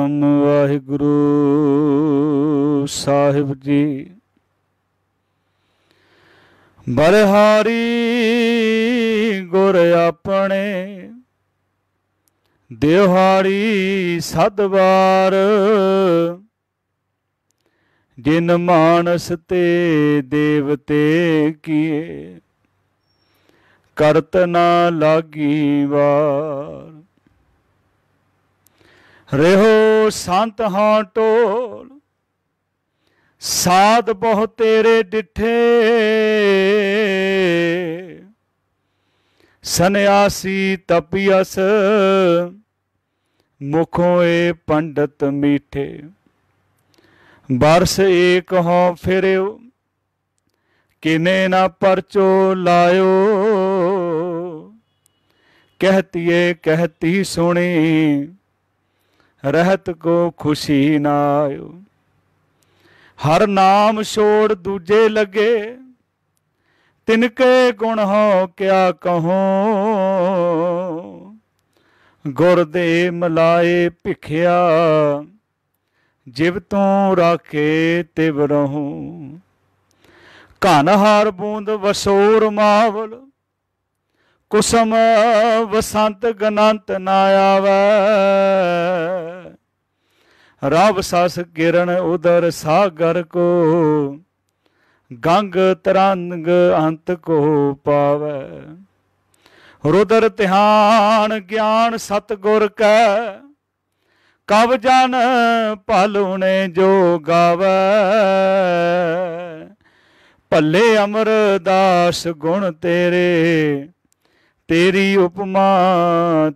सतनाम वाहिगुरु साहिब जी। बलिहारी गुर अपने देवहारी सदवार, जिन मानस ते देवते किए करत ना लागी वार। रेहो संत हाँ टोल साध बहु तेरे डिठे, सन्यासी तपियस मुखों ए पंडित मीठे। बरस एक हों फिरो किने ना परचो लायो, कहतिए कहती सुनी रहत को खुशी ना आयो। हर नाम छोड़ दूजे लगे तिनके गुण हो क्या कहूँ, गुर दे मलाए भिखिया जिव तू राखे तिव रहूं। घन हार बूंद वसोर मावल कुसम वसंत गनंत ना आवे। रब सस किरण उदर सागर को गंग तरंग अंत को पावे। रुदर ध्यान ज्ञान सतगुर कै कब जन भलुने जो गावे। भले अमरदास गुण तेरे तेरी उपमा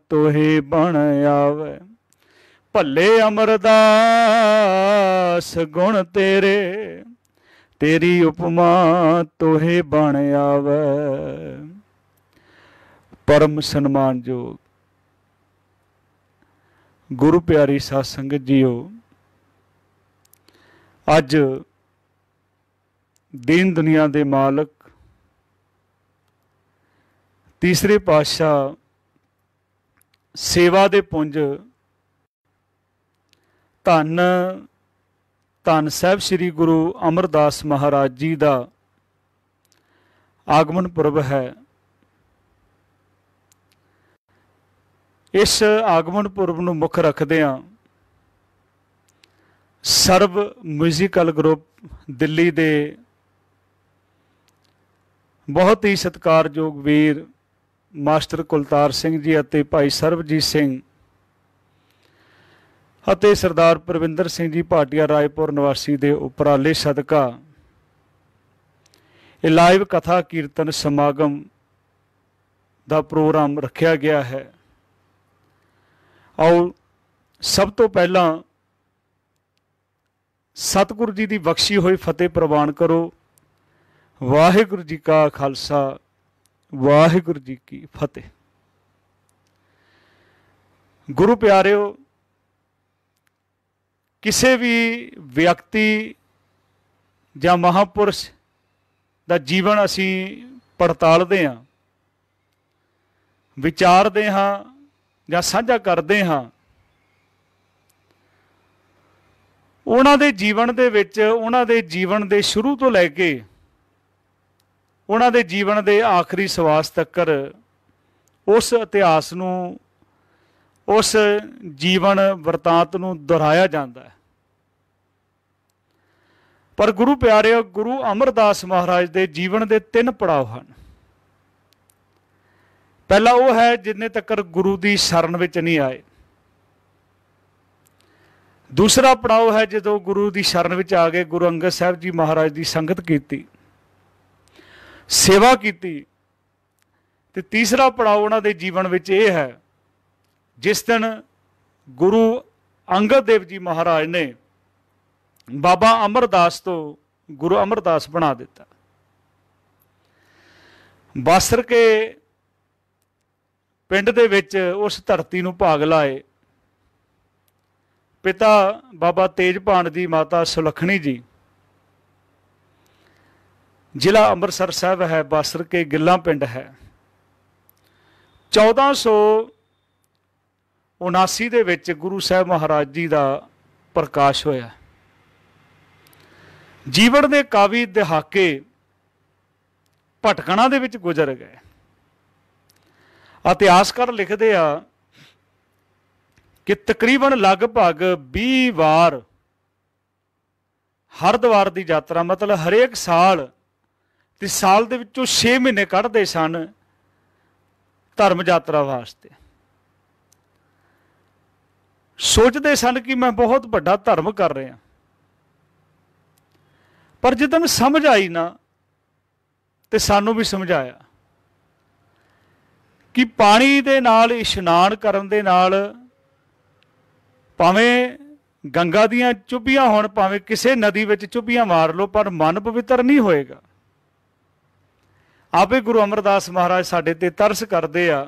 तोहे बन आवे। भले अमरदास गुण तेरे तेरी उपमा तोहे बन आवे। परम सन्मानयोग गुरु प्यारी साध संगत जीओ, अज दीन दुनिया दे मालक तीसरे पातशाह सेवा दे पुंज धन धन साहिब श्री गुरु अमरदास महाराज जी का आगमन पुरब है। इस आगमन पुरब नूं मुख रखदिआं सर्व म्यूजिकल ग्रुप दिल्ली दे बहुत ही सत्कारयोग वीर मास्टर कुलतार सिंह जी अते भाई सरबजीत सिंह ਅਤੇ सरदार परविंदर सिंह जी भाटिया रायपुर निवासी के उपराले सदका ये लाइव कथा कीर्तन समागम का प्रोग्राम रखा गया है। आओ सब तो पहला सतगुरु जी की बख्शी हुई फतेह प्रवान करो। वाहिगुरु जी का खालसा वाहिगुरु जी की फतेह। गुरु प्यारिओ, किसी भी व्यक्ति या महापुरुष का जीवन असी पड़तालते हाँ, विचारते हाँ या साझा करते हाँ, उन्हां दे जीवन दे विच उन्हां दे जीवन दे शुरू तो लैके उन्हां दे जीवन दे आखिरी सवास तक्कर उस इतिहास नूं उस जीवन वरतांत नूं दोहराया जाता है। पर गुरु प्यारे, गुरु अमरदास महाराज के जीवन के 3 पड़ाव हैं। पहला वो है जिन्ने तक गुरु की शरण विच नहीं आए। दूसरा पड़ाव है जो गुरु की शरण विच आ गए, गुरु अंगद साहब जी महाराज की संगत की, सेवा की। ते तीसरा पड़ाव उन्हां दे जीवन विच ये है, जिस दिन गुरु अंगद देव जी महाराज ने बाबा अमरदास तो गुरु अमरदास बना दिता। बासर के पिंड दे विच उस धरती नूं भाग लाए। पिता बाबा तेजभान दी माता सुलखणी जी, जिला अमृतसर साहब है, बासर के गिल्ला पिंड है। 1400 79 ਦੇ ਵਿੱਚ ਗੁਰੂ ਸਾਹਿਬ ਮਹਾਰਾਜ ਜੀ ਦਾ ਪ੍ਰਕਾਸ਼ ਹੋਇਆ। ਜੀਵਨ ਦੇ ਕਾਵੀ ਦਹਾਕੇ ਭਟਕਣਾ ਦੇ ਵਿੱਚ ਗੁਜ਼ਰ ਗਏ। ਇਤਿਹਾਸਕਾਰ ਲਿਖਦੇ ਆ ਕਿ ਤਕਰੀਬਨ ਲਗਭਗ 20 ਵਾਰ ਹਰਿਦੁਆਰ ਦੀ ਯਾਤਰਾ, ਮਤਲਬ ਹਰੇਕ ਸਾਲ ਤੇ ਸਾਲ ਦੇ ਵਿੱਚੋਂ 6 ਮਹੀਨੇ ਕੱਢਦੇ ਸਨ ਧਰਮ ਯਾਤਰਾ ਵਾਸਤੇ। ਸੋਚਦੇ ਸਨ ਕਿ ਮੈਂ ਬਹੁਤ ਵੱਡਾ ਧਰਮ ਕਰ ਰਿਹਾ, ਪਰ ਜਦੋਂ ਸਮਝ ਆਈ ਨਾ ਤੇ ਸਾਨੂੰ ਵੀ ਸਮਝਾਇਆ ਕਿ ਪਾਣੀ ਦੇ ਨਾਲ ਇਸ਼ਨਾਨ ਕਰਨ ਦੇ ਨਾਲ ਭਾਵੇਂ ਗੰਗਾ ਦੀਆਂ ਚੁੱਭੀਆਂ ਹੋਣ, ਭਾਵੇਂ ਕਿਸੇ ਨਦੀ ਵਿੱਚ ਚੁੱਭੀਆਂ ਮਾਰ ਲਓ, ਪਰ ਮਨ ਪਵਿੱਤਰ ਨਹੀਂ ਹੋਏਗਾ। ਆਪੇ ਗੁਰੂ ਅਮਰਦਾਸ ਮਹਾਰਾਜ ਸਾਡੇ ਤੇ ਤਰਸ ਕਰਦੇ ਆ,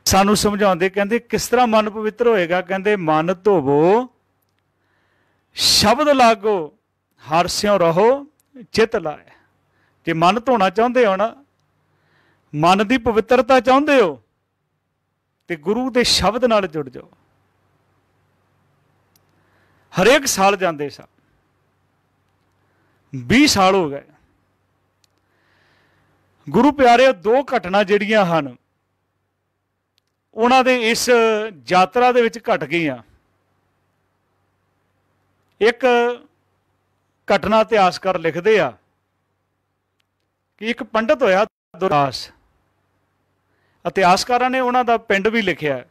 ਸਾਨੂੰ ਸਮਝਾਉਂਦੇ, ਕਹਿੰਦੇ ਕਿਸ ਤਰ੍ਹਾਂ ਮਨ ਪਵਿੱਤਰ ਹੋਏਗਾ? ਕਹਿੰਦੇ ਮਨ ਧੋਵੋ ਸ਼ਬਦ ਲਾਗੋ ਹਰਿ ਸਿਉ ਰਹੋ ਚਿਤ ਲਾਏ। ਜੇ ਮਨ ਧੋਣਾ ਚਾਹੁੰਦੇ ਹੋ ਨਾ, ਮਨ ਦੀ ਪਵਿੱਤਰਤਾ ਚਾਹੁੰਦੇ ਹੋ, ਤੇ ਗੁਰੂ ਦੇ ਸ਼ਬਦ ਨਾਲ ਜੁੜ ਜਾਓ। ਹਰੇਕ ਸਾਲ ਜਾਂਦੇ ਸਨ, 20 ਸਾਲ ਹੋ ਗਏ। ਗੁਰੂ ਪਿਆਰੇ, 2 ਘਟਨਾ ਜਿਹੜੀਆਂ ਹਨ ਉਹਨਾਂ ਦੇ ਇਸ ਯਾਤਰਾ ਦੇ ਵਿੱਚ ਘਟ ਗਈਆਂ। ਇੱਕ ਘਟਨਾ ਇਤਿਹਾਸਕਾਰ ਲਿਖਦੇ ਆ ਕਿ ਇੱਕ ਪੰਡਤ ਹੋਇਆ ਦੁਰਦਾਸ। ਇਤਿਹਾਸਕਾਰਾਂ ਨੇ ਉਹਨਾਂ ਦਾ ਪਿੰਡ ਵੀ ਲਿਖਿਆ।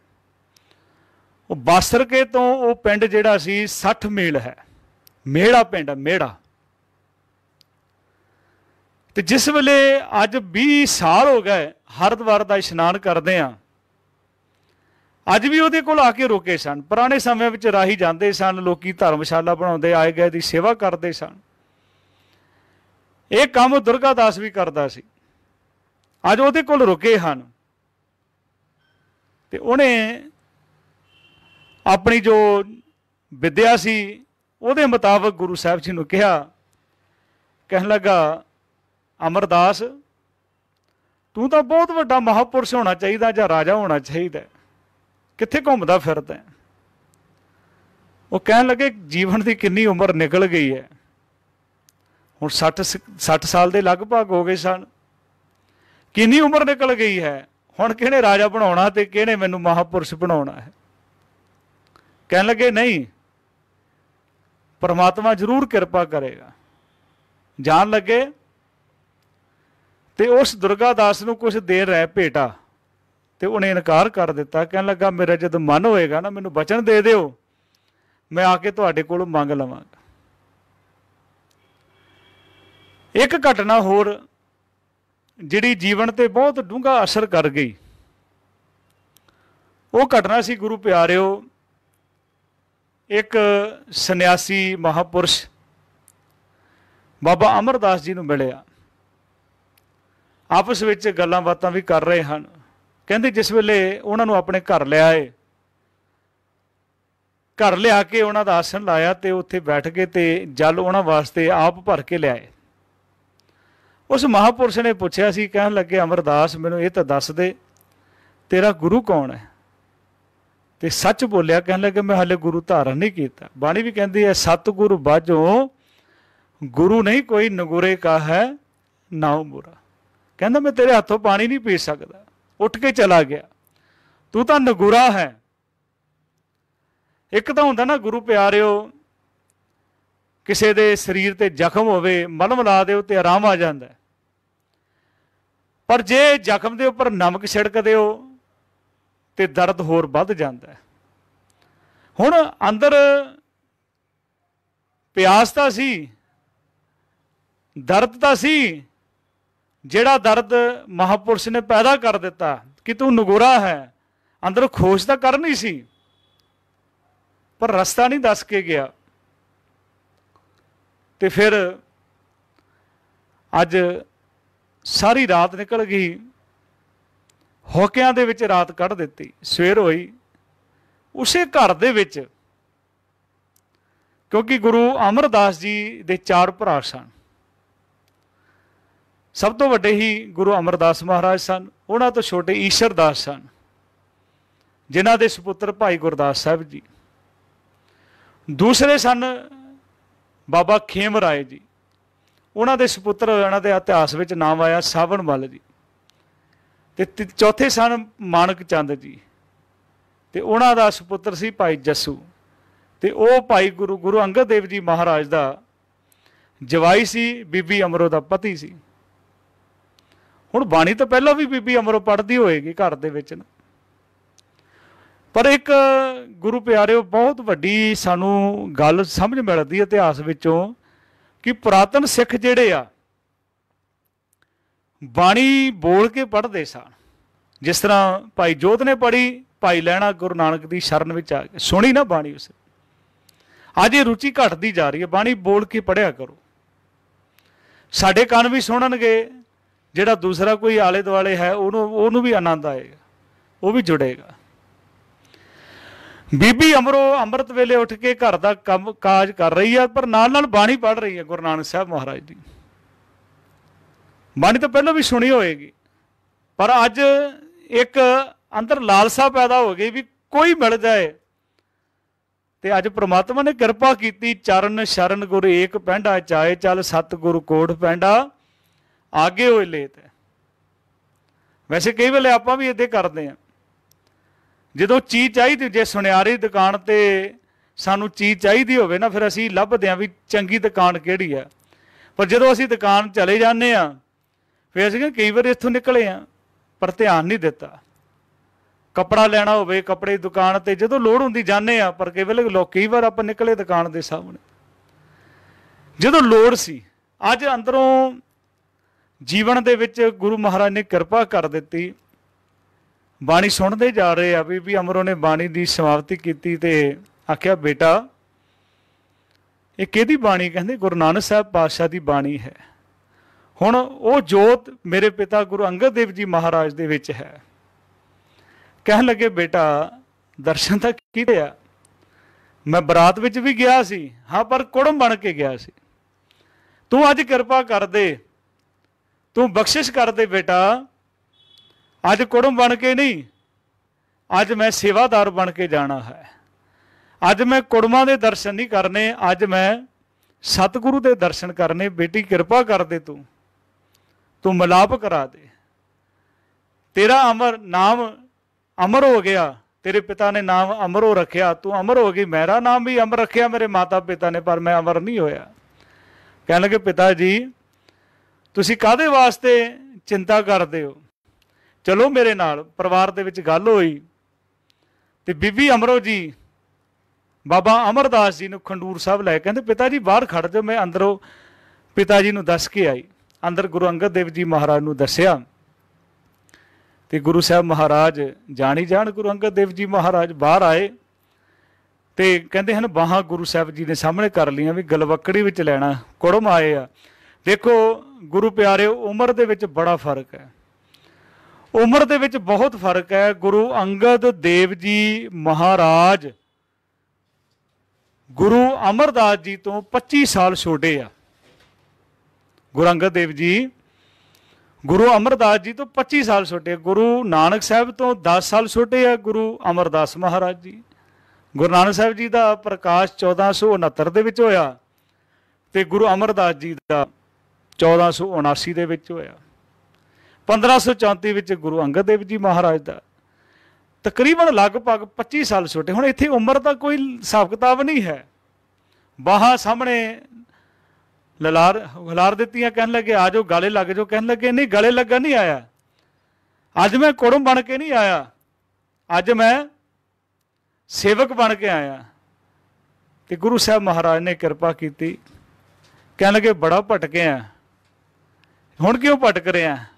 ਉਹ ਬਾਸਰਕੇ ਤੋਂ ਉਹ ਪਿੰਡ ਜਿਹੜਾ ਸੀ 60 ਮੀਲ ਹੈ, ਮੇੜਾ ਪਿੰਡ ਹੈ, ਮੇੜਾ। ਤੇ ਜਿਸ ਵੇਲੇ ਅੱਜ 20 ਸਾਲ ਹੋ ਗਏ ਹਰਿਦੁਆਰ ਦਾ ਇਸ਼ਨਾਨ ਕਰਦੇ ਆ, ਅੱਜ ਵੀ ਉਹਦੇ ਕੋਲ ਆ ਕੇ ਰੁਕੇ ਸਨ। ਪੁਰਾਣੇ ਸਮਿਆਂ ਵਿੱਚ ਰਾਹੀ ਜਾਂਦੇ ਸਨ, ਲੋਕੀ ਧਰਮਸ਼ਾਲਾ ਬਣਾਉਂਦੇ, ਆਏ ਗਏ ਦੀ ਸੇਵਾ ਕਰਦੇ ਸਨ। ਇਹ ਕੰਮ ਦੁਰਗਾ ਦਾਸ ਵੀ ਕਰਦਾ ਸੀ। ਅੱਜ ਉਹਦੇ ਕੋਲ ਰੁਕੇ ਹਨ ਤੇ ਉਹਨੇ ਆਪਣੀ ਜੋ ਵਿਦਿਆ ਸੀ ਉਹਦੇ ਮੁਤਾਬਕ ਗੁਰੂ ਸਾਹਿਬ ਜੀ ਨੂੰ ਕਿਹਾ। ਕਹਿਣ ਲੱਗਾ, ਅਮਰਦਾਸ, ਤੂੰ ਤਾਂ ਬਹੁਤ ਵੱਡਾ ਮਹਾਂਪੁਰਸ਼ ਹੋਣਾ ਚਾਹੀਦਾ ਜਾਂ ਰਾਜਾ ਹੋਣਾ ਚਾਹੀਦਾ, ਕਿੱਥੇ ਘੁੰਮਦਾ ਫਿਰਦਾ? ਉਹ ਕਹਿਣ ਲੱਗੇ, ਜੀਵਨ ਦੀ ਕਿੰਨੀ ਉਮਰ ਨਿਕਲ ਗਈ ਹੈ, ਹੁਣ 60 ਸਾਲ ਦੇ ਲਗਭਗ ਹੋ ਗਏ ਸਨ। ਕਿੰਨੀ ਉਮਰ ਨਿਕਲ ਗਈ ਹੈ, ਹੁਣ ਕਿਹਨੇ ਰਾਜਾ ਬਣਾਉਣਾ ਤੇ ਕਿਹਨੇ ਮੈਨੂੰ ਮਹਾਂਪੁਰਸ਼ ਬਣਾਉਣਾ ਹੈ? ਕਹਿਣ ਲੱਗੇ, ਨਹੀਂ, ਪਰਮਾਤਮਾ ਜ਼ਰੂਰ ਕਿਰਪਾ ਕਰੇਗਾ। ਜਾਣ ਲੱਗੇ ਤੇ ਉਸ ਦੁਰਗਾ ਦਾਸ ਨੂੰ ਕੁਝ ਦੇਰ ਰਹਿ ਭੇਟਾ ਤੇ ਉਹਨੇ ਇਨਕਾਰ ਕਰ ਦਿੱਤਾ। ਕਹਿਣ ਲੱਗਾ, ਮੇਰਾ ਜਦੋਂ ਮਨ ਹੋਏਗਾ ਨਾ, ਮੈਨੂੰ ਬਚਨ ਦੇ ਦਿਓ, ਮੈਂ ਆ ਕੇ ਤੁਹਾਡੇ ਕੋਲੋਂ ਮੰਗ ਲਵਾਂਗਾ। ਇੱਕ ਘਟਨਾ ਹੋਰ ਜਿਹੜੀ ਜੀਵਨ ਤੇ ਬਹੁਤ ਡੂੰਘਾ ਅਸਰ ਕਰ ਗਈ, ਉਹ ਘਟਨਾ ਸੀ ਗੁਰੂ ਪਿਆਰਿਓ, ਇੱਕ ਸੰਨਿਆਸੀ ਮਹਾਂਪੁਰਸ਼ ਬਾਬਾ ਅਮਰਦਾਸ ਜੀ ਨੂੰ ਮਿਲਿਆ। ਆਪਸ ਵਿੱਚ ਗੱਲਾਂ ਬਾਤਾਂ ਵੀ ਕਰ ਰਹੇ ਹਨ। ਕਹਿੰਦੇ ਜਿਸ ਵੇਲੇ ਉਹਨਾਂ ਨੂੰ ਆਪਣੇ ਘਰ ਲਿਆਏ, ਘਰ ਲਿਆ ਕੇ ਉਹਨਾਂ ਦਾ ਆਸਣ ਲਾਇਆ ਤੇ ਉੱਥੇ ਬੈਠ ਗਏ ਤੇ ਜਲ ਉਹਨਾਂ ਵਾਸਤੇ ਆਪ ਭਰ ਕੇ ਲਿਆਏ। ਉਸ ਮਹਾਂਪੁਰਸ਼ ਨੇ ਪੁੱਛਿਆ ਸੀ, ਕਹਿਣ ਲੱਗੇ, ਅਮਰਦਾਸ, ਮੈਨੂੰ ਇਹ ਤਾਂ ਦੱਸ ਦੇ, ਤੇਰਾ ਗੁਰੂ ਕੌਣ ਹੈ? ਤੇ ਸੱਚ ਬੋਲਿਆ। ਕਹਿਣ ਲੱਗੇ, ਮੈਂ ਹਾਲੇ ਗੁਰੂ ਧਾਰਨ ਨਹੀਂ ਕੀਤਾ। ਬਾਣੀ ਵੀ ਕਹਿੰਦੀ ਹੈ, ਸਤਿਗੁਰੂ ਬਾਝੋਂ ਗੁਰੂ ਨਹੀਂ ਕੋਈ, ਨਗੁਰੇ ਕਾ ਹੈ ਨਾਉ ਬੁਰਾ। ਕਹਿੰਦਾ, ਮੈਂ ਤੇਰੇ ਹੱਥੋਂ ਪਾਣੀ ਨਹੀਂ ਪੀ ਸਕਦਾ। ਉੱਠ ਕੇ ਚਲਾ ਗਿਆ। ਤੂੰ ਤਾਂ ਨਗੁਰਾ ਹੈ। ਇੱਕ ਤਾਂ ਹੁੰਦਾ ਨਾ ਗੁਰੂ ਪਿਆਰਿਓ, ਕਿਸੇ ਦੇ ਸਰੀਰ ਤੇ ਜ਼ਖਮ ਹੋਵੇ, ਮਲਮ ਲਾ ਦਿਓ ਤੇ ਆਰਾਮ ਆ ਜਾਂਦਾ, ਪਰ ਜੇ ਜ਼ਖਮ ਦੇ ਉੱਪਰ ਨਮਕ ਛਿੜਕ ਦਿਓ ਤੇ ਦਰਦ ਹੋਰ ਵੱਧ ਜਾਂਦਾ। ਹੁਣ ਅੰਦਰ ਪਿਆਸ ਤਾਂ ਸੀ, ਦਰਦ ਤਾਂ ਸੀ, ਜਿਹੜਾ ਦਰਦ ਮਹਾਂਪੁਰਸ਼ ਨੇ ਪੈਦਾ ਕਰ ਦਿੱਤਾ ਕਿ ਤੂੰ ਨਗੋਰਾ ਹੈ, ਅੰਦਰ ਖੋਜ ਤਾਂ ਕਰਨੀ ਸੀ, ਪਰ ਰਸਤਾ ਨਹੀਂ ਦੱਸ ਕੇ ਗਿਆ। ਤੇ ਫਿਰ ਅੱਜ ਸਾਰੀ ਰਾਤ ਨਿਕਲ ਗਈ, ਹੋਕਿਆਂ ਦੇ ਵਿੱਚ ਰਾਤ ਕੱਢ ਦਿੱਤੀ। ਸਵੇਰ ਹੋਈ ਉਸੇ ਘਰ ਦੇ ਵਿੱਚ, ਕਿਉਂਕਿ ਗੁਰੂ ਅਮਰਦਾਸ ਜੀ ਦੇ 4 ਭਰਾ ਸਨ। ਸਭ ਤੋਂ ਵੱਡੇ ਹੀ ਗੁਰੂ ਅਮਰਦਾਸ ਮਹਾਰਾਜ ਸਨ, ਉਹਨਾਂ ਤੋਂ ਛੋਟੇ ਈਸ਼ਰ ਦਾਸ ਸਨ, जिन्हां दे सुपुत्र भाई गुरदास साहब जी। दूसरे सन बाबा खेम राय जी, उन्हां दे सुपुत्र, उन्हां दे इतिहास विच नाम आया सावण मल जी। ते चौथे सन मानक चंद जी, ते उन्हां दा सुपुत्र सी भाई जस्सू, ते वो भाई गुरु अंगद देव जी महाराज दा जवाई सी, बीबी अमरो दा पति सी। हुण बाणी तो पहला भी बीबी अमरो पढ़ती होएगी घर दे विच ना, पर एक गुरु प्यारिओ बहुत वड्डी सानू गल समझ मिलदी इतिहास विचों कि पुरातन सिख जिहड़े आ बाणी बोल के पढ़ते सन। जिस तरह भाई जोध ने पढ़ी, भाई लैणा गुरु नानक की शरण में आ गए, सुनी ना बाणी उस। अज ये रुचि घटती जा रही है, बाणी बोल के पढ़िया करो। साडे कान भी सुनणगे, जिहड़ा दूसरा कोई आले दुआले है उन्होंने भी आनंद आएगा, वो भी जुड़ेगा। बीबी अमरो अमृत वेले उठ के घर का काम काज कर रही है, पर नाल नाल बाणी पढ़ रही है गुरु नानक साहब महाराज की। बाणी तो पहलों भी सुनी होएगी, पर अज एक अंदर लालसा पैदा हो गई भी कोई मिल जाए। तो अज परमात्मा ने कृपा की, चरण शरण गुरु एक पैंडा चाए चल, सतगुरु कोट पैंडा आगे होए लेत। वैसे कई वेले आपां भी इदां करते हैं, जो चीज़ चाहिए, जे सुनियारी दुकान ते सानू चीज़ चाहिए होवे ना, फिर असीं लभदे आं भी चंगी दुकान किहड़ी है। पर जो असीं दुकान चले जाते हैं, फिर असीं कई बार इत्थों निकले हैं पर ध्यान नहीं दिता। कपड़ा लेना होवे, कपड़े की दुकान ते जो लोड़ हुंदी जाने आ, पर कई वेले कई बार आपां निकले दुकान के सामने जो लोड़ सी। अज अंदरों जीवन दे विच गुरु महाराज ने कृपा कर दी, बाणी सुनते जा रहे हैं। बीबी अमरो ने बाणी की समाप्ति की ते आख्या, बेटा ये किहदी बाणी? कहते गुरु नानक साहब पातशाह की बाणी है। हुण वो जोत मेरे पिता गुरु अंगद देव जी महाराज दे विच है। कहन लगे, बेटा दर्शन तो कीते आ, मैं बरात विच भी गया सी, हाँ पर कुड़म बन के गया सी। तू अज कृपा कर दे, तू बख्शिश कर दे बेटा, अज कुड़म बन के नहीं, अज मैं सेवादार बन के जाना है। अज मैं कुड़मां दे दर्शन नहीं करने, अज मैं सतगुरु दे दर्शन करने। बेटी कृपा कर दे, तू मिलाप करा दे। तेरा अमर नाम अमर हो गया, तेरे पिता ने नाम अमरो रखिया, तू अमर हो गई। मेरा नाम भी अमर रखिया मेरे माता पिता ने, पर मैं अमर नहीं होया। कहने लगे, पिता जी तुसी काहदे वास्ते चिंता करते हो? चलो मेरे नाल। परिवार दे विच गल होई ते बीबी अमरो जी बाबा अमरदास जी नूं खंडूर साहब लै, कहंदे पिता जी बाहर खड़ जाओ, मैं अंदरों पिता जी नूं दस के आई। अंदर गुरु अंगद देव जी महाराज नूं दस्सिया ते गुरु साहब महाराज जानी जान, गुरु अंगद देव जी महाराज बाहर आए ते कहंदे हन बाहां गुरु साहब जी ने सामने कर लियां भी गलवकड़ी विच लैणा, कुड़म आए आ। देखो गुरु प्यारे, उम्र दे विच बड़ा फर्क है, उम्र दे विच बहुत फर्क है। गुरु अंगद देव जी महाराज गुरु अमरदास जी तो 25 साल छोटे आ। गुरु अंगद देव जी गुरु अमरदास जी तो 25 साल छोटे, गुरु नानक साहब तो 10 साल छोटे है गुरु अमरदास महाराज जी। गुरु नानक साहब जी का प्रकाश 1469 दे विच होया ते गुरु अमरदास जी का 1479 दे विच होया। 1534 विच गुरु अंगद देव जी महाराज का तकरीबन लगभग 25 साल छोटे। हुण इत्थे उम्र का कोई हिसाब किताब नहीं है। बाहां सामने हिलार दित्तियां, कहन लगे आ जाओ गले लग जाओ। कहन लगे नहीं, गले लगा नहीं आया, अज मैं कुड़म बन के नहीं आया, अज मैं सेवक बन के आया। तो गुरु साहब महाराज ने कृपा की, कहन लगे बड़ा भटके हैं, हुण क्यों भटक रहे हैं,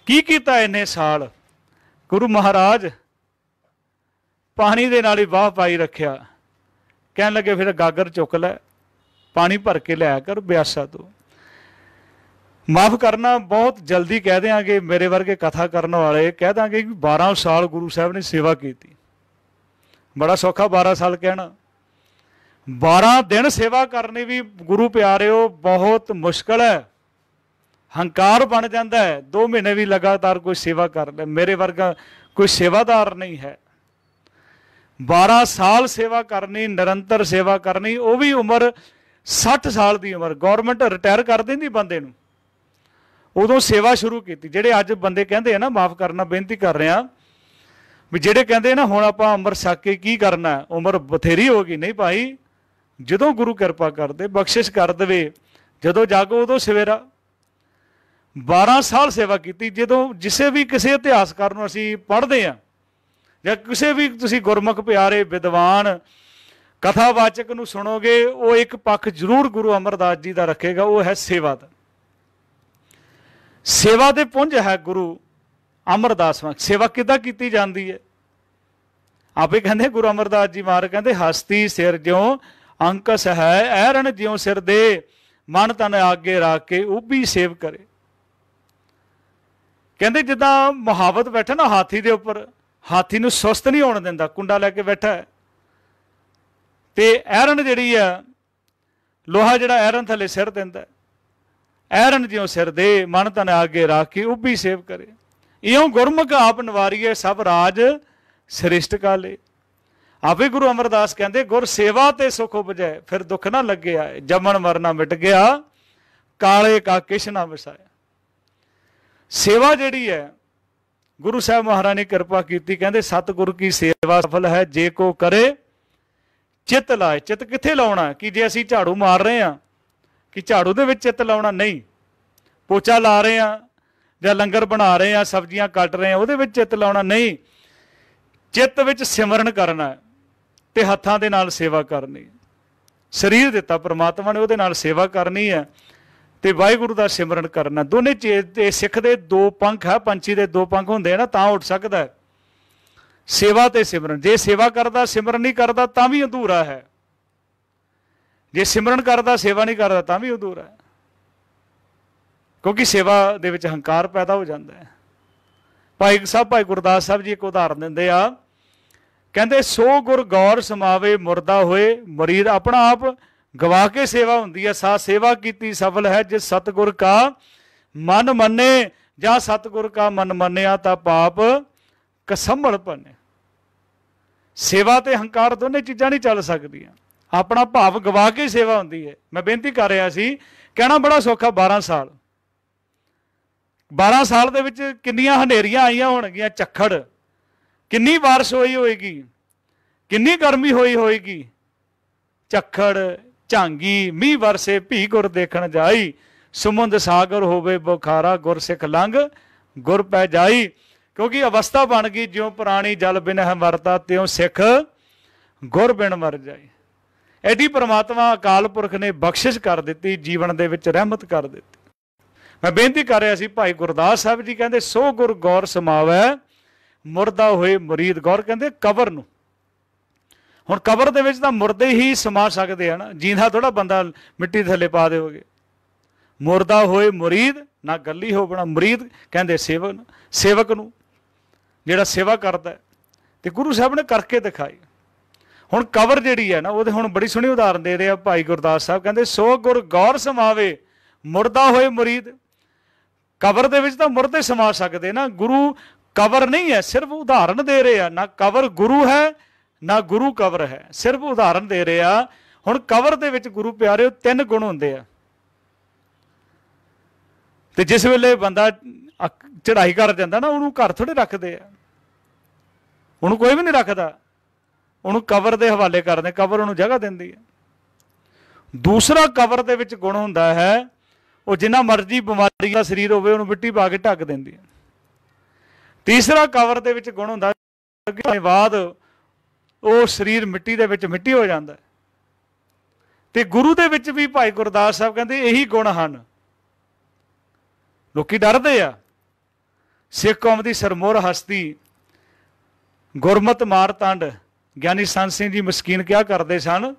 की कीता इन्ने साल? गुरु महाराज पानी दे नाल ही वाह पाई रखिया। कहन लगे फिर गागर चुक लै, पानी भर के लिया कर ब्यासा तो। माफ़ करना, बहुत जल्दी कह देंगे, मेरे वर्गे कथा करने वाले कह देंगे कि 12 साल गुरु साहब ने सेवा की। बड़ा सौखा 12 साल कहना, 12 दिन सेवा करनी भी गुरु प्यारिओ बहुत मुश्किल है। हंकार बन जाता है। 2 महीने भी लगातार कोई सेवा कर ले, मेरे वर्गा कोई सेवादार नहीं है। 12 ਸਾਲ सेवा करनी, निरंतर सेवा करनी, वो भी उम्र 60 साल की उम्र। गौरमेंट रिटायर कर देंदी बंदे नूं, उदों सेवा शुरू की। ਜਿਹੜੇ ਅੱਜ ਬੰਦੇ ਕਹਿੰਦੇ ਆ ਨਾ, माफ़ करना बेनती कर रहे हैं भी ਜਿਹੜੇ ਕਹਿੰਦੇ ना ਹੁਣ ਆਪਾਂ ਅੰਮ੍ਰਿਤ ਛਕ ਕੇ ਕੀ ਕਰਨਾ, ਉਮਰ ਬਥੇਰੀ ਹੋ ਗਈ। ਨਹੀਂ ਭਾਈ, ਜਦੋਂ ਗੁਰੂ ਕਿਰਪਾ ਕਰਦੇ, ਬਖਸ਼ਿਸ਼ ਕਰ ਦੇਵੇ, ਜਦੋਂ ਜਾਗੋ ਉਦੋਂ ਸਵੇਰਾ। 12 ਸਾਲ ਸੇਵਾ ਕੀਤੀ। ਜਦੋਂ ਜਿਸੇ ਵੀ ਕਿਸੇ ਇਤਿਹਾਸਕਾਰ ਨੂੰ ਅਸੀਂ ਪੜ੍ਹਦੇ ਹਾਂ ਜਾਂ ਕਿਸੇ ਵੀ ਤੁਸੀਂ ਗੁਰਮੁਖ ਪਿਆਰੇ ਵਿਦਵਾਨ ਕਥਾਵਾਚਕ ਨੂੰ ਸੁਣੋਗੇ, ਉਹ ਇੱਕ ਪੱਖ ਜ਼ਰੂਰ ਗੁਰੂ ਅਮਰਦਾਸ ਜੀ ਦਾ ਰੱਖੇਗਾ, ਉਹ ਹੈ ਸੇਵਾ ਦਾ। ਸੇਵਾ ਦੇ ਪੁੰਜ ਹੈ ਗੁਰੂ ਅਮਰਦਾਸ ਵਾਂਗ। ਸੇਵਾ ਕਿੱਦਾਂ ਕੀਤੀ ਜਾਂਦੀ ਹੈ? ਆਪੇ ਕਹਿੰਦੇ ਗੁਰੂ ਅਮਰਦਾਸ ਜੀ ਮਹਾਰਾਜ ਕਹਿੰਦੇ, ਹਸਤੀ ਸਿਰ ਜਿਉਂ ਅੰਕਸ ਹੈ, ਐਰਨ ਜਿਉਂ ਸਿਰ ਦੇ, ਮਨ ਤਨ ਆਗੇ ਰੱਖ ਕੇ ਉਭੀ ਸੇਵ ਕਰੇ। ਕਹਿੰਦੇ ਜਿੱਦਾਂ ਮੁਹਾਵਤ ਬੈਠਾ ਨਾ ਹਾਥੀ ਦੇ ਉੱਪਰ, ਹਾਥੀ ਨੂੰ ਸੁਸਤ ਨਹੀਂ ਹੋਣ ਦਿੰਦਾ, ਕੁੰਡਾ ਲੈ ਕੇ ਬੈਠਾ ਹੈ, ਤੇ ਐਰਨ ਜਿਹੜੀ ਆ, ਲੋਹਾ ਜਿਹੜਾ ਐਰਨ ਥੱਲੇ ਸਿਰ ਦਿੰਦਾ, ਐਰਨ ਜਿਉਂ ਸਿਰ ਦੇ, ਮਨ ਤਨ ਆਗੇ ਰੱਖ ਕੇ ਉਭੀ ਸੇਵ ਕਰੇ। ਇਉਂ ਗੁਰਮੁਖ ਆਪ ਨਿਵਾਰੀਏ, ਸਭ ਰਾਜ ਸ੍ਰਿਸ਼ਟ ਕਾਲੇ। ਆਪੇ ਗੁਰੂ ਅਮਰਦਾਸ ਕਹਿੰਦੇ, ਗੁਰ ਸੇਵਾ ਤੇ ਸੁਖ ਉਪਜੈ, ਫਿਰ ਦੁੱਖ ਨਾ ਲੱਗਿਆ, ਜਮਨ ਮਰਨਾ ਮਿਟ ਗਿਆ, ਕਾਲੇ ਕਾ ਕਿਛ ਨਾ ਵਸਾਇਆ। ਸੇਵਾ ਜਿਹੜੀ ਹੈ, ਗੁਰੂ ਸਾਹਿਬ ਮਹਾਰਾਜ ਨੇ ਕਿਰਪਾ ਕੀਤੀ, ਕਹਿੰਦੇ ਸਤਿਗੁਰ ਕੀ ਸੇਵਾ ਸਫਲ ਹੈ, ਜੇ ਕੋ ਕਰੇ ਚਿੱਤ ਲਾਏ। ਚਿੱਤ ਕਿੱਥੇ ਲਾਉਣਾ? ਕਿ ਜੇ ਅਸੀਂ ਝਾੜੂ ਮਾਰ ਰਹੇ ਹਾਂ, ਕਿ ਝਾੜੂ ਦੇ ਵਿੱਚ ਚਿੱਤ ਲਾਉਣਾ? ਨਹੀਂ। ਪੋਚਾ ਲਾ ਰਹੇ ਹਾਂ ਜਾਂ ਲੰਗਰ ਬਣਾ ਰਹੇ ਹਾਂ, ਸਬਜ਼ੀਆਂ ਕੱਟ ਰਹੇ ਹਾਂ, ਉਹਦੇ ਵਿੱਚ ਚਿੱਤ ਲਾਉਣਾ? ਨਹੀਂ। ਚਿੱਤ ਵਿੱਚ ਸਿਮਰਨ ਕਰਨਾ ਤੇ ਹੱਥਾਂ ਦੇ ਨਾਲ ਸੇਵਾ ਕਰਨੀ। ਸਰੀਰ ਦਿੱਤਾ ਪਰਮਾਤਮਾ ਨੇ, ਉਹਦੇ ਨਾਲ ਸੇਵਾ ਕਰਨੀ ਹੈ ਤੇ ਵਾਹਿਗੁਰੂ ਦਾ ਸਿਮਰਨ ਕਰਨਾ। ਦੋਨੇ ਚੀਜ਼ ਸਿੱਖ ਦੇ ਦੋ ਪੰਖ ਹੈ, ਪੰਛੀ ਦੇ ਦੋ ਪੰਖ ਹੁੰਦੇ ਆ ਨਾ, ਤਾਂ ਉੱਡ ਸਕਦਾ ਹੈ। ਸੇਵਾ ਤੇ ਸਿਮਰਨ। ਜੇ ਸੇਵਾ ਕਰਦਾ ਸਿਮਰਨ ਨਹੀਂ ਕਰਦਾ ਤਾਂ ਵੀ ਅਧੂਰਾ ਹੈ, ਜੇ ਸਿਮਰਨ ਕਰਦਾ ਸੇਵਾ ਨਹੀਂ ਕਰਦਾ ਤਾਂ ਵੀ ਅਧੂਰਾ ਹੈ, ਕਿਉਂਕਿ ਸੇਵਾ ਦੇ ਵਿੱਚ ਹੰਕਾਰ ਪੈਦਾ ਹੋ ਜਾਂਦਾ ਹੈ। ਭਾਈ ਸਾਹਿਬ, ਭਾਈ ਗੁਰਦਾਸ ਸਾਹਿਬ ਜੀ ਇੱਕ ਉਦਾਹਰਨ ਦਿੰਦੇ ਆ, ਕਹਿੰਦੇ ਸੋ ਗੁਰ ਗੌਰ ਸਮਾਵੇ, ਮੁਰਦਾ ਹੋਏ ਮੁਰੀਦ। ਆਪਣਾ ਆਪ ਗਵਾ ਕੇ ਸੇਵਾ ਹੁੰਦੀ ਹੈ। ਸਾ ਸੇਵਾ ਕੀਤੀ ਸਫਲ ਹੈ, ਜੇ ਸਤਿਗੁਰ ਕਾ ਮਨ ਮੰਨੇ, ਜਾਂ ਸਤਿਗੁਰ ਕਾ ਮਨ ਮੰਨਿਆ ਤਾਂ ਪਾਪ ਕਸੰਭਲ ਪੰਨੇ। ਸੇਵਾ ਤੇ ਹੰਕਾਰ ਦੋਨੇ ਚੀਜ਼ਾਂ ਨਹੀਂ ਚੱਲ ਸਕਦੀਆਂ। ਆਪਣਾ ਭਾਵ ਗਵਾ ਕੇ ਸੇਵਾ ਹੁੰਦੀ ਹੈ। ਮੈਂ ਬੇਨਤੀ ਕਰ ਰਿਹਾ ਸੀ, ਕਹਿਣਾ ਬੜਾ ਸੌਖਾ, 12 ਸਾਲ 12 ਸਾਲ ਦੇ ਵਿੱਚ ਕਿੰਨੀਆਂ ਹਨੇਰੀਆਂ ਆਈਆਂ ਹੋਣਗੀਆਂ, ਝੱਖੜ, ਕਿੰਨੀ ਬਾਰਿਸ਼ ਹੋਈ ਹੋਏਗੀ, ਕਿੰਨੀ ਗਰਮੀ ਹੋਈ ਹੋਏਗੀ, ਝੱਖੜ ਝਾਂਗੀ, ਮੀਂਹ ਵਰਸੇ ਭੀ ਗੁਰ ਦੇਖਣ ਜਾਈ, ਸਮੁੰਦ ਸਾਗਰ ਹੋਵੇ ਬੁਖਾਰਾ, ਗੁਰ ਸਿੱਖ ਲੰਘ ਗੁਰ ਪੈ ਜਾਈ। ਕਿਉਂਕਿ ਅਵਸਥਾ ਬਣ ਗਈ, ਜਿਉਂ ਪੁਰਾਣੀ ਜਲ ਬਿਨ ਹੈ ਮਰਦਾ, ਤਿਉਂ ਸਿੱਖ ਗੁਰ ਬਿਨ ਮਰ ਜਾਈ। ਐਡੀ ਪਰਮਾਤਮਾ ਅਕਾਲ ਪੁਰਖ ਨੇ ਬਖਸ਼ਿਸ਼ ਕਰ ਦਿੱਤੀ, ਜੀਵਨ ਦੇ ਵਿੱਚ ਰਹਿਮਤ ਕਰ ਦਿੱਤੀ। ਮੈਂ ਬੇਨਤੀ ਕਰ ਰਿਹਾ ਸੀ, ਭਾਈ ਗੁਰਦਾਸ ਸਾਹਿਬ ਜੀ ਕਹਿੰਦੇ ਸੋ ਗੁਰ ਗੌਰ ਸਮਾਵੈ, ਮੁਰਦਾ ਹੋਏ ਮੁਰੀਦ। ਗੌਰ ਕਹਿੰਦੇ ਕਬਰ ਨੂੰ। ਹੁਣ ਕਬਰ ਦੇ ਵਿੱਚ ਤਾਂ ਮੁਰਦੇ ਹੀ ਸਮਾ ਸਕਦੇ ਹਨ, ਜੀਂਦਾ ਥੋੜਾ ਬੰਦਾ ਮਿੱਟੀ ਥੱਲੇ ਪਾ ਦਿਓਗੇ। ਮੁਰਦਾ ਹੋਏ ਮੁਰੀਦ, ਨਾ ਗੱਲੀ ਹੋਵਣਾ। ਮੁਰੀਦ ਕਹਿੰਦੇ ਸੇਵਕ ਨੂੰ, ਜਿਹੜਾ ਸੇਵਾ ਕਰਦਾ। ਤੇ ਗੁਰੂ ਸਾਹਿਬ ਨੇ ਕਰਕੇ ਦਿਖਾਈ। ਹੁਣ ਕਬਰ ਜਿਹੜੀ ਹੈ ਨਾ, ਉਹਦੇ ਹੁਣ ਬੜੀ ਸੋਹਣੀ ਉਦਾਹਰਨ ਦੇ ਰਹੇ ਆ ਭਾਈ ਗੁਰਦਾਸ ਸਾਹਿਬ, ਕਹਿੰਦੇ ਸੋ ਗੁਰ ਗੌਰ ਸਮਾਵੇ, ਮੁਰਦਾ ਹੋਏ ਮੁਰੀਦ। ਕਬਰ ਦੇ ਵਿੱਚ ਤਾਂ ਮੁਰਦੇ ਸਮਾ ਸਕਦੇ ਨਾ, ਗੁਰੂ ਕਬਰ ਨਹੀਂ ਹੈ, ਸਿਰਫ ਉਦਾਹਰਨ ਦੇ ਰਹੇ ਆ। ਨਾ ਕਬਰ ਗੁਰੂ ਹੈ, ਨਾ ਗੁਰੂ ਕਬਰ ਹੈ, ਸਿਰਫ ਉਦਾਹਰਨ ਦੇ ਰਹੇ ਆ। ਹੁਣ ਕਬਰ ਦੇ ਵਿੱਚ ਗੁਰੂ ਪਿਆਰਿਓ 3 ਗੁਣ ਹੁੰਦੇ ਆ। ਤੇ ਜਿਸ ਵੇਲੇ ਬੰਦਾ ਚੜ੍ਹਾਈ ਕਰ ਜਾਂਦਾ ਨਾ, ਉਹਨੂੰ ਘਰ ਥੋੜੇ ਰੱਖਦੇ ਆ, ਉਹਨੂੰ ਕੋਈ ਵੀ ਨਹੀਂ ਰੱਖਦਾ, ਉਹਨੂੰ ਕਬਰ ਦੇ ਹਵਾਲੇ ਕਰਦੇ, ਕਬਰ ਉਹਨੂੰ ਜਗ੍ਹਾ ਦਿੰਦੀ ਹੈ। ਦੂਸਰਾ ਕਬਰ ਦੇ ਵਿੱਚ ਗੁਣ ਹੁੰਦਾ ਹੈ, ਉਹ ਜਿੰਨਾ ਮਰਜ਼ੀ ਬਿਮਾਰੀ ਦਾ ਸਰੀਰ ਹੋਵੇ ਉਹਨੂੰ ਮਿੱਟੀ ਪਾ ਕੇ ਢੱਕ ਦਿੰਦੀ ਹੈ। ਤੀਸਰਾ ਕਬਰ ਦੇ ਵਿੱਚ ਗੁਣ ਹੁੰਦਾ ਕਿ ਬਾਅਦ ਉਹ ਸਰੀਰ ਮਿੱਟੀ ਦੇ ਵਿੱਚ ਮਿੱਟੀ ਹੋ ਜਾਂਦਾ। ਤੇ ਗੁਰੂ ਦੇ ਵਿੱਚ ਵੀ ਭਾਈ ਗੁਰਦਾਸ ਸਾਹਿਬ ਕਹਿੰਦੇ ਇਹੀ ਗੁਣ ਹਨ। ਲੋਕੀ ਡਰਦੇ ਆ। ਸਿੱਖ ਕੌਮ ਦੀ ਸਰਮੋਰ ਹਸਤੀ ਗੁਰਮਤਿ ਮਾਰਤੰਡ ਗਿਆਨੀ ਸੰਤ ਸਿੰਘ ਜੀ ਮਸਕੀਨ ਕਿਹਾ ਕਰਦੇ ਸਨ,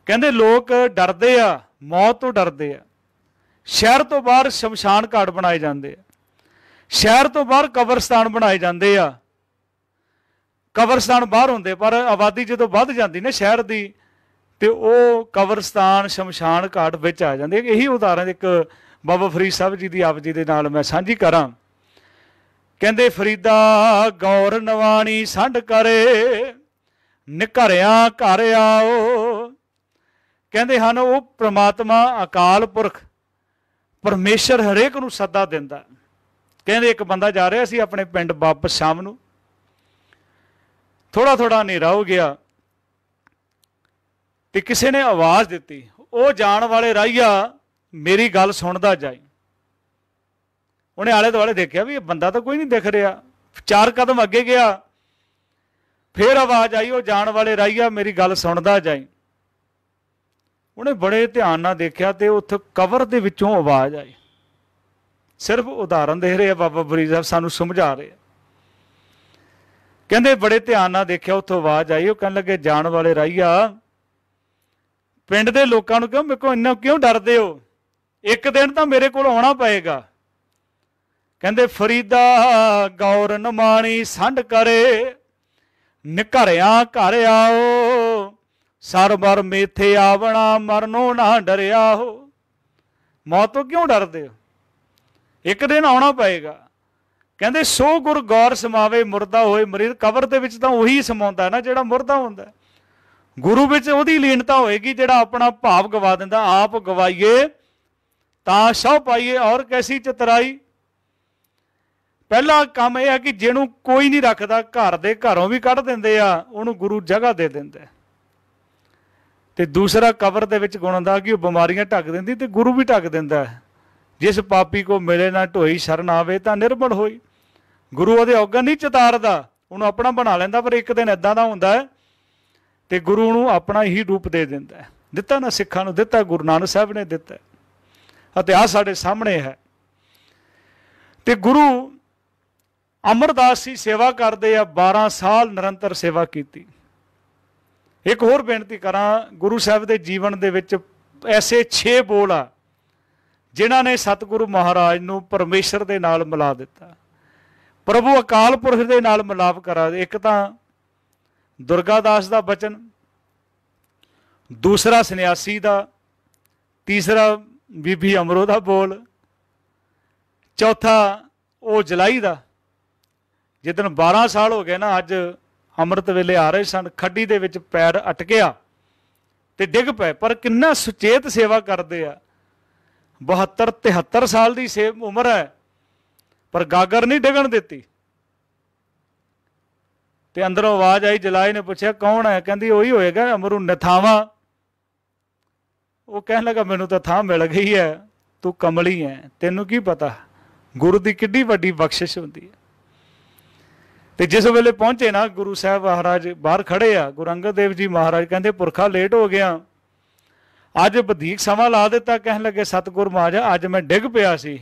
ਕਹਿੰਦੇ ਲੋਕ ਡਰਦੇ ਆ, ਮੌਤ ਤੋਂ ਡਰਦੇ ਆ। ਸ਼ਹਿਰ ਤੋਂ ਬਾਹਰ ਸ਼ਮਸ਼ਾਨ ਘਾਟ ਬਣਾਏ ਜਾਂਦੇ ਆ, ਸ਼ਹਿਰ ਤੋਂ ਬਾਹਰ ਕਬਰਸਤਾਨ ਬਣਾਏ ਜਾਂਦੇ ਆ। ਕਬਰਸਤਾਨ ਬਾਹਰ ਹੁੰਦੇ, ਪਰ ਆਬਾਦੀ ਜਦੋਂ ਵੱਧ ਜਾਂਦੀ ਨਾ ਸ਼ਹਿਰ ਦੀ, ਤੇ ਉਹ ਕਬਰਸਤਾਨ ਸ਼ਮਸ਼ਾਨ ਘਾਟ ਵਿੱਚ ਆ ਜਾਂਦੇ। ਇਹੀ ਉਦਾਹਰਨ ਇੱਕ ਬਾਬਾ ਫਰੀਦ ਸਾਹਿਬ ਜੀ ਦੀ ਆਪ ਜੀ ਦੇ ਨਾਲ ਮੈਂ ਸਾਂਝੀ ਕਰਾਂ। ਕਹਿੰਦੇ ਫਰੀਦਾ ਗੌਰ ਨਵਾਣੀ ਸੰਢ ਕਰੇ, निघरिया घर आओ। कहते हैं वो परमात्मा अकाल पुरख परमेश्वर हरेक नूं सदा दिंदा। कहते एक बंदा जा रहा सी अपने पिंड वापस शाम नूं, थोड़ा थोड़ा हनेरा हो गया तो किसी ने आवाज़ दी, वो जान वाले राहिया मेरी गल सुनदा जाई। उन्हें आले दुआले देखा भी बंदा तो कोई नहीं दिख रहा, 4 कदम अगे गया, फिर आवाज़ आई वो जान वाले राहिया मेरी गल सुनदा जाई। उन्हें बड़े ध्यान नाल देखा तो उत्थे कवर दे विचों आवाज़ आई। सिर्फ उदाहरण दे रहे बाबा बुरी साहब, सानू समझा रहे। कहते बड़े ध्यान नाल देखा उत्थों आवाज़ आई, वो कहने लगे जान वाले राहिया पिंड दे लोकां नूं क्यों मेरे को इन्ना क्यों डरदे हो, एक दिन तो मेरे को आना पएगा। कहते फरीदा गौर नमाणी संड करे, निघरिया घर आओ, सर बर मेथे आवना मरनों ना डरिया हो। मौत तो क्यों डरदे हो, एक दिन आना पएगा। कहते सो गुर गौर समावे मुरदा होए मरीर। कबर दे विच तां उही समाउंदा ना जिहड़ा मुरदा हुंदा, गुरु विच उहदी लीनता होएगी जिहड़ा अपना भाव गवा दिंदा। आप गवाइए तां सौ पाइए और कैसी चतराई। पहला काम यह है कि जिहनूं कोई नहीं रखदा घर दे घरों भी कढ़ दिंदे आ, उहनूं गुरु जगह दे दिंदा। ते दूसरा कबर दे विच गुण हुंदा कि बीमारियां ढक दिंदी ते गुरु भी ढक दिंदा। जिस पापी को मिले ना ढोई शरण आवे तां निर्मल होई। गुरु ਉਹਦੇ ਔਗਣ नहीं चितारदा, ਉਹਨੂੰ अपना बना लैंदा, पर एक दिन इदां दा हुंदा है ते गुरु ਨੂੰ अपना ही रूप दे दिंदा है। दिता ना सिखां ਨੂੰ दिता, गुरु नानक साहब ने दिता ਅਤੇ आ साडे सामने है। ते गुरु अमरदास जी सेवा करते आ, 12 साल निरंतर सेवा की। एक होर बेनती करा, गुरु साहब के जीवन दे विच ऐसे 6 बोल आ जिन्हां ने सतगुरु महाराज नूं परमेश्वर दे नाल मिला दिता, प्रभु अकाल पुरख दे नाल मिलाप करा। एक तां दुर्गादास दा बचन, दूसरा सन्यासी दा, तीसरा बीबी अमरो दा बोल, चौथा वो जलाई दा। जिदन 12 साल हो गए ना, अज अमृत वेले आ रहे सन, खड्डी दे विच पैर अटकिया ते डिग पे, पर किन्ना सुचेत सेवा करते आ। 72-73 साल की उम्र है, पर गागर नहीं डिगण दिती। ते अंदरों आवाज़ आई, जलाई ने पूछा कौन है, कहती वही होएगा अमरू नथावा। वो कहने लगा मैनू तो थां मिल गई है, तू कमली है, तेनू की पता गुरु की किड्डी वड्डी बख्शिश होंदी है। तो जिस वेले पहुंचे ना गुरु साहब महाराज बाहर खड़े आ, गुरु अंगद देव जी महाराज कहते पुरखा लेट हो गया, अज वधीक समा ला दिता। कहने लगे सतगुर महाराज अज मैं डिग पिया सी।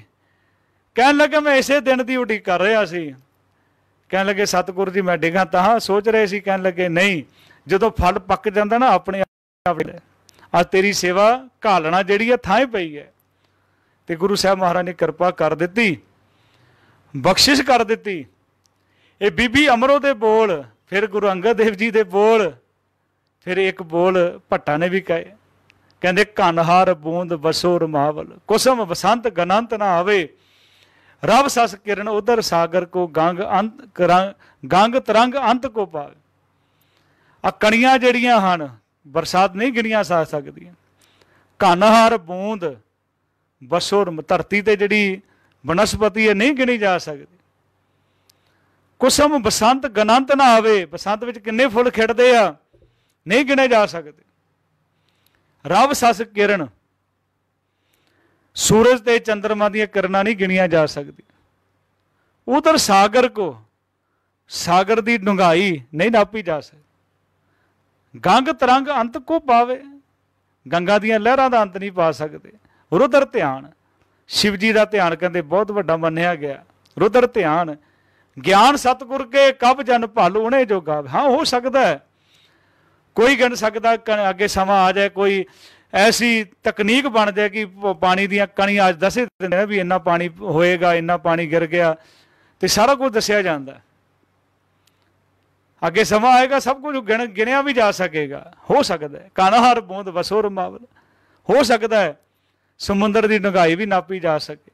कहने लगे मैं इसे दिन की उਡੀਕ कर रहा सी। कहने लगे सतगुर जी मैं डिगा तां सोच रहे सी। कहने लगे नहीं, जो फल पक जाता ना अपने आप, अज तेरी सेवा घालना जिहड़ी है थां पई है। तो गुरु साहब महाराज ने कृपा कर दी, बख्शिश कर दी। ये बीबी अमरो दे बोल, फिर गुरु अंगद देव जी दे बोल, फिर एक बोल भट्टा ने भी कहे, कहते कनहार बूंद बसो रमावल, कुसम बसंत गनंत ना आवे, रब सस किरण उधर सागर को गंग अंत गंग तरंग अंत को पावे। आ कणियां जड़ियां हन बरसात नहीं गिनिया जा सकदियां। कनहार बूंद बसो, धरती ते जिहड़ी वनस्पति है नहीं गिनी जा सकती। कुसम बसंत गनंत ना आवे, बसंत विच किन्ने फुल खिड़दे आ नहीं गिने जा सकते। रब सस किरण, सूरज ते चंद्रमा दी किरणां नहीं गिनिया जा सकती। उधर सागर को, सागर की डूंघाई नहीं नापी जा सकती। गंग तरंग अंत को पावे, गंगा दियां लहरां दा अंत नहीं पा सकते। रुद्र ध्यान, शिव जी का ध्यान कहते बहुत वड्डा मन्निया गया। रुद्र ध्यान, ज्ञान सतगुर के कब जन भालू उन्हें जो गाव। हाँ हो सकता है, कोई गिन सकता अगे समा आ जाए, कोई ऐसी तकनीक बन जाए कि पानी दियां कणियां अज दस देने भी इन्ना पानी होएगा, इन्ना पानी गिर गया, तो सारा कुछ दसिया जाता है। अगे समा आएगा सब कुछ गिनिया भी जा सकेगा। हो सकता है कनहार बूंद बसो रमावल, हो सकता है समुद्र की डूंघाई भी नापी जा सके।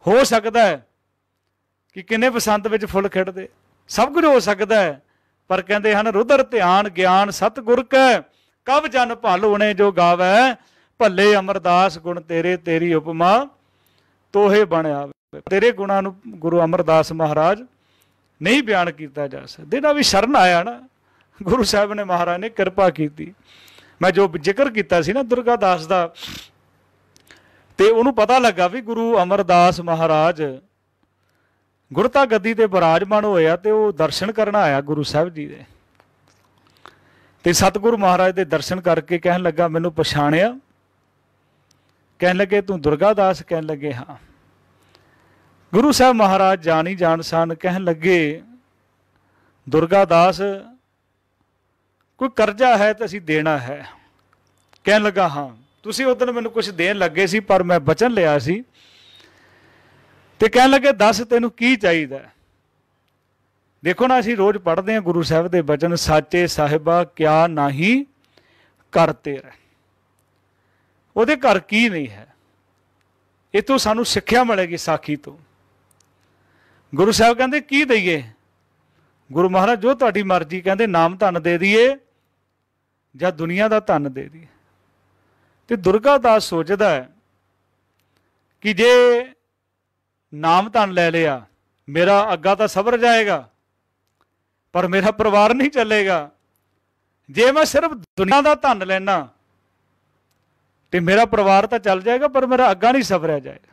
हो सकता है कि किन्ने बसंत में फुल खिड़ते, सब कुछ हो सकता है, पर कहते हैं रुद्र ध्यान ज्ञान सतगुर कै कब जन भल उणे जो गावै भले अमरदास गुण तेरे तेरी उपमा तोहे बण आवे। तेरे गुणा नूं गुरु अमरदास महाराज नहीं बयान किया जा सकता। जिहड़ा भी शरण आया ना गुरु साहब ने महाराज ने किरपा की। मैं जो जिक्र किया सी ना दुर्गादास का, तो उन्होंने पता लगा भी गुरु अमरदास महाराज गुरता गद्दी ते विराजमान होया तो वो दर्शन करना आया गुरु साहब जी दे। ते सतगुरु महाराज के दर्शन करके कहन लगा मैनू पछाणिया, कहन लगे तू दुर्गादास, कहन लगे हाँ। गुरु साहब महाराज जान ही जान सन, कहन लगे दुर्गादास कोई कर्जा है तो असी देना है। कहन लगा हाँ तुसी उदन मैनू कुछ देन लगे सी पर मैं बचन लिया सी। ते कहन लगे दस तेनू की चाहिए। देखो ना असी रोज़ पढ़ते हैं गुरु साहब के वचन, साचे साहिबा क्या नहीं करते रहे, ਉਹਦੇ घर की नहीं है। इतों सानू सिक्ख्या मिलेगी साखी तो। गुरु साहब कहते की दईए, गुरु महाराज जो तुहाडी मर्जी, कहते नाम धन दे दईए या दुनिया का धन दे दईए। तो दुर्गादास सोचता है कि जे नाम धन ले लिया मेरा अग्गा तो सबर जाएगा पर मेरा परिवार नहीं चलेगा। जे मैं सिर्फ दुनिया का धन लेना तो मेरा परिवार तो चल जाएगा पर मेरा अग्गा नहीं सवरिया जाएगा।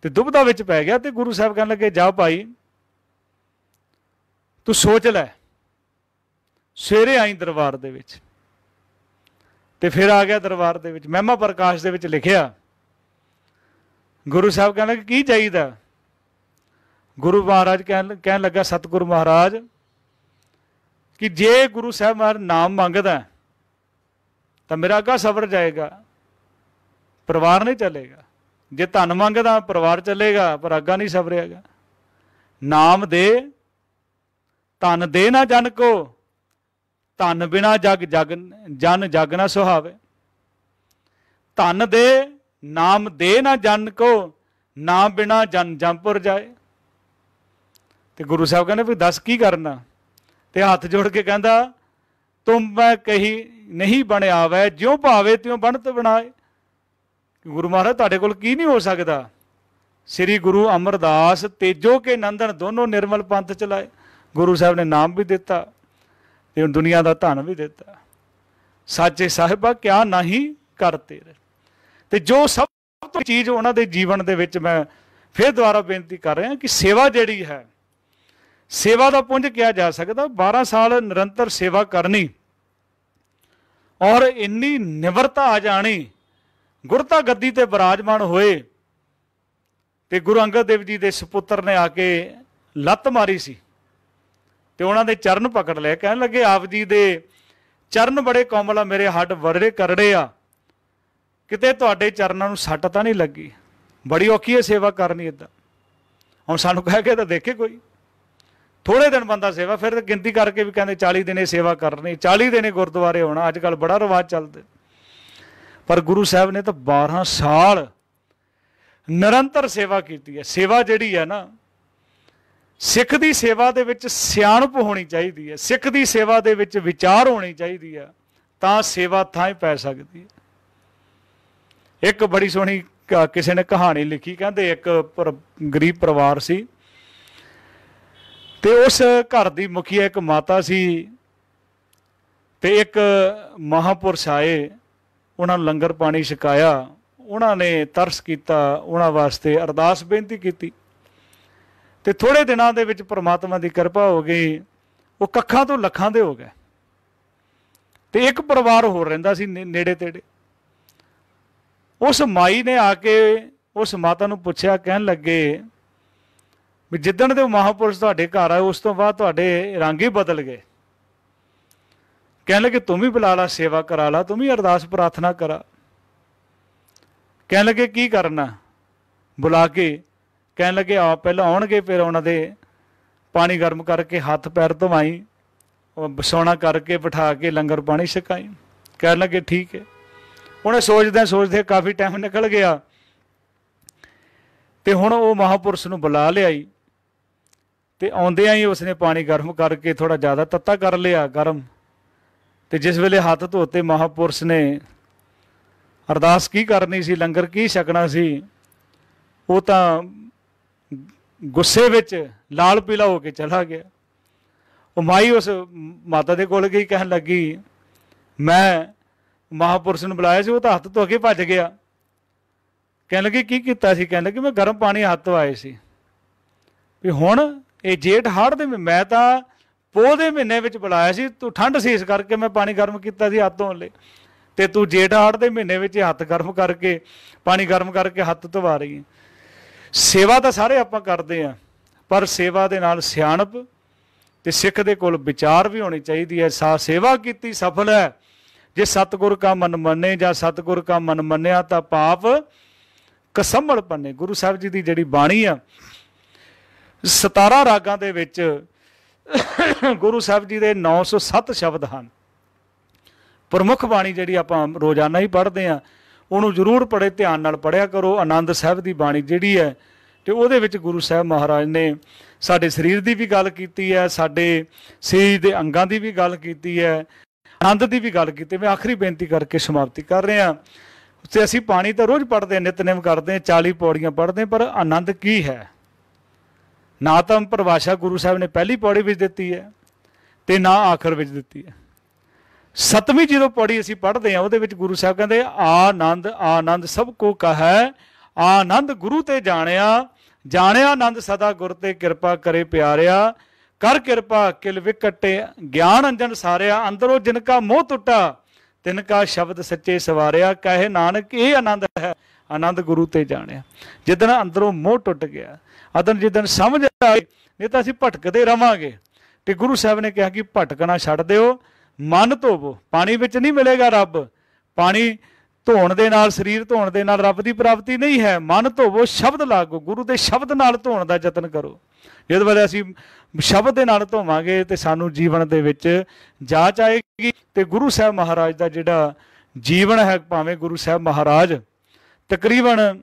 तो दुविधा विच पै गया। तो गुरु साहब कहने लगे जा भाई तू सोच लै, सवेरे आई दरबार दे विच। ते फिर आ गया दरबार दे विच। महिमा प्रकाश दे विच लिखिया गुरु साहब कहने लगे की चाहिए। गुरु महाराज कहन लगा सतगुरु महाराज कि जे गुरु साहब महाराज नाम मंगदा तो मेरा अग्गा सवर जाएगा, परिवार नहीं चलेगा। जे धन मंगदा परिवार चलेगा पर अग्गा नहीं सवरेगा। नाम दे धन दे ना जन को, धन बिना जग जग जन जग ना सुहावे। धन दे नाम दे ना जन को, नाम बिना जन जमपुर जाए। तो गुरु साहब कहने भी दस की करना। तो हाथ जोड़ के कहता तुम मैं कही नहीं बने आवे, ज्यों भावे त्यों बनत बनाए। गुरु महाराज तुहाडे कोल की नहीं हो सकता। श्री गुरु अमरदास तेजो के नंदन दोनों निर्मल पंथ चलाए। गुरु साहब ने नाम भी दिता ते दुनिया का धन भी दिता। साचे साहिबा क्या नहीं करते रहे। तो जो सब तो चीज़ उन्होंने जीवन दे विच मैं फिर दोबारा बेनती कर रहा कि सेवा जिहड़ी है, सेवा का पुंज किया जा सकता। 12 साल निरंतर सेवा करनी और इन्नी निवरता आ जानी। गुरता गद्दी ते विराजमान होए ते गुरु अंगद देव जी के सपुत्र ने आके लत्त मारी सी ते उन्होंने चरण पकड़ लिया। कहने लगे आप जी दे चरण बड़े कोमल आ, मेरे हड्ड बड़े करड़े आ, किते तुहाडे चरणां नूं सੱਟ तां नहीं लगी। बड़ी औखी है सेवा करनी। इदा हुण सानूं कह के तो देखे कोई। थोड़े दिन बंदा सेवा, फिर गिनती करके भी कहते 40 दिन सेवा करनी, 40 दिन गुरुद्वारे होना। अजकल बड़ा रिवाज चलते। पर गुरु साहब ने तो 12 साल निरंतर सेवा की है। सेवा जिहड़ी है ना, सिख की सेवा दे विच सियाणप होनी चाहिए है, सिख की सेवा दे विच विचार होनी चाहिए है, तां सेवा थां पै सकती है। एक बड़ी सोहनी किसी ने कहानी लिखी, कहते एक गरीब परिवार सी ते उस घर की मुखिया एक माता सी ते एक महापुरुष आए, उन्होंने लंगर पानी छकाया, उन्होंने तरस किया, उन्होंने वास्ते अरदास बेनती की। तो थोड़े दिनों के विच परमात्मा की कृपा हो गई, वो कखां तो लखां दे हो गए। तो एक परिवार होर रहिंदा सी नेड़े तेड़े। उस माई ने आके उस माता नूं पुछया, कहन लगे भी जिद्दण दे महापुरुष तुहाडे घर आए उस तो बाद तुहाडे रंग ही बदल गए। कहन लगे तुम ही बुला ला, सेवा करा ला, तुम ही अरदास प्रार्थना करा। कहन लगे की करना, बुला के कहन लगे आप पहले आउणगे, फिर उन्होंने पानी गर्म करके हाथ पैर धोवाई, सोना करके बिठा के लंगर पानी छकाई। कहन लगे ठीक है। उन्हें सोचदे सोचदे काफ़ी टाइम निकल गया तो हुण वो महापुरुष नूं बुला लियाई तो आउंदियां ही उसने पानी गर्म करके थोड़ा ज़्यादा तत्ता कर लिया गर्म। तो जिस वेले हाथ धोते महापुरुष ने अरदास की करनी सी, लंगर की छकना सी, वो तो गुस्से विच लाल पीला होके चला गया। वो माई उस माता दे कोल गई, कहन लगी मैं महापुरुष ने बुलाया सी, वो तो हत्थ धो के भज गया। कहन लगी की कीता सी? कहन लगी मैं गर्म पानी हत्थ धोआए सी। भी हुण ये जेठ हाड़ दे मैं तो पोह दे महीने विच बुलाया सी, तू ठंड सी इस करके मैं पानी गर्म किया सी हत्थ धोने लई, ते तू जेठ हाड़ दे महीने विच हत्थ गर्म करके पानी गर्म करके हत्थ धवा रही है। सेवा तो सारे आपां करदे आ, पर सेवा दे नाल सियाणप ते सिख दे कोल विचार भी होनी चाहिए है। सेवा की सफल है जे सतगुर का मन मने, जां सतगुर का मन मनिया तां पाप कसम्मल पन्ने। गुरु साहब जी की जिहड़ी बाणी आ 17 रागां दे विच गुरु साहब जी के 907 शब्द हैं। प्रमुख बाणी जिहड़ी आपां रोज़ाना ही पढ़ते हैं, उन्होंने जरूर पढ़े, ध्यान नाल पढ़िया करो। आनंद साहब की बाणी जिहड़ी है तो उहदे विच गुरु साहब महाराज ने साडे शरीर की भी गल कीती है, साडे शरीर के अंगां की भी गल कीती है, आनंद की भी गल की। मैं आखिरी बेनती करके समाप्ति कर रहा। तो असीं पानी तो रोज़ पढ़ते हैं, नितनेम करते हैं, 40 पौड़ियां पढ़ते हैं, पर आनंद की है ना तो परिभाषा गुरु साहब ने पहली पौड़ी में दी है तो ना आखिर में दी है। 7वीं जो पौड़ी असीं पढ़ते हैं वो गुरु साहब कहते आनंद आनंद सब को कहे, आनंद गुरु ते जानिया, जानिया आनंद सदा गुर ते कृपा करे प्यारिया, कर कृपा किल विकटे ज्ञान अंजन सारिया, अंदरों जिनका मोह टुटा तिनका शब्द सच्चे सवारिया, कहे नानक ये आनंद है, आनंद गुरु ते जानिया। जिदन अंदरों मोह टुट गया, अदन जिदन समझ आए, नहीं तो असीं भटकते रहांगे। तो गुरु साहब ने कहा कि भटकना छड्ड दिओ, मन धोवो। पानी विच नहीं मिलेगा रब, पानी धोण दे नाल शरीर धोण दे नाल रब की प्राप्ति नहीं है। मन धोवो, शब्द लागो, गुरु के शब्द नाल धोण का यतन करो। जिस वेले असीं शब्द दे नाल धोवांगे तो सानू जीवन दे विच जाच आएगी। तो गुरु साहब महाराज का जिहड़ा जीवन है, भावें गुरु साहब महाराज तकरीबन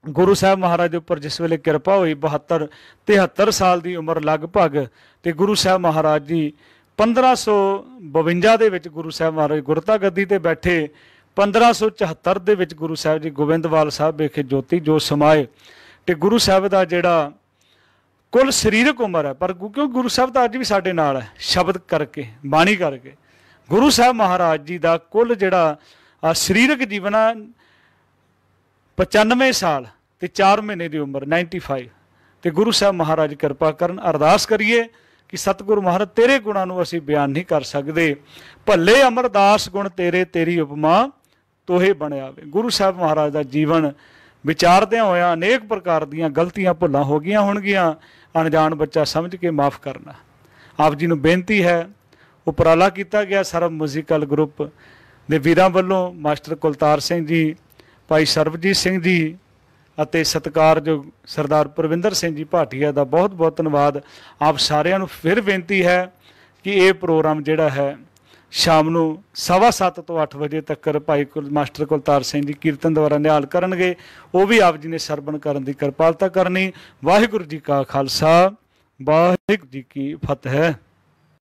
गुरु साहब महाराज उपर जिस वेले कृपा हुई 72-73 साल की उम्र लगभग, तो गुरु साहब महाराज जी 1552 दे विच गुरु साहब महाराज गुरता गद्दी ते बैठे। 1574 दे विच गुरु साहब जी गोबिंदवाल साहब विखे ज्योति जो समाए। तो गुरु साहब का जिहड़ा कुल शरीरक उम्र है, पर क्योंकि गुरु साहब तो अज भी साडे नाल है, शब्द करके बाणी करके गुरु साहब महाराज जी का कुल जिहड़ा शरीरक जीवन 95 साल ते 4 महीने की उम्र 95। तो गुरु साहब महाराज कृपा करन। अरदास करिए कि सतगुरु महाराज तेरे गुणां नूं असीं बयान नहीं कर सकते, भले अमरदास गुण तेरे तेरी उपमा तोहे बणिया वे। गुरु साहब महाराज का जीवन विचारदे होया अनेक प्रकार दीयां गलतियां भुल्लां हो गईयां होणगीयां, अणजाण बच्चा समझ के माफ़ करना। आप जी नूं बेनती है, उपराला किया गया सरब म्यूजिकल ग्रुप दे वीरां वल्लों मास्टर कुलतार सिंह जी, भाई सरबजीत सिंह जी ਅਤੇ ਸਤਿਕਾਰਯੋਗ सरदार परविंदर सिंह जी भाटिया का बहुत बहुत धन्यवाद। आप सारिਆਂ ਨੂੰ फिर बेनती है कि ये प्रोग्राम जिहड़ा है शाम ਨੂੰ 7:15 ਤੋਂ 8 ਵਜੇ तक भाई मास्टर कुलतार सिंह जी कीर्तन द्वारा निहाल करनगे। वो भी आप जी ने सरवण करन दी किरपालता करनी। वाहिगुरू जी का खालसा, वाहिगुरू जी की फतेह।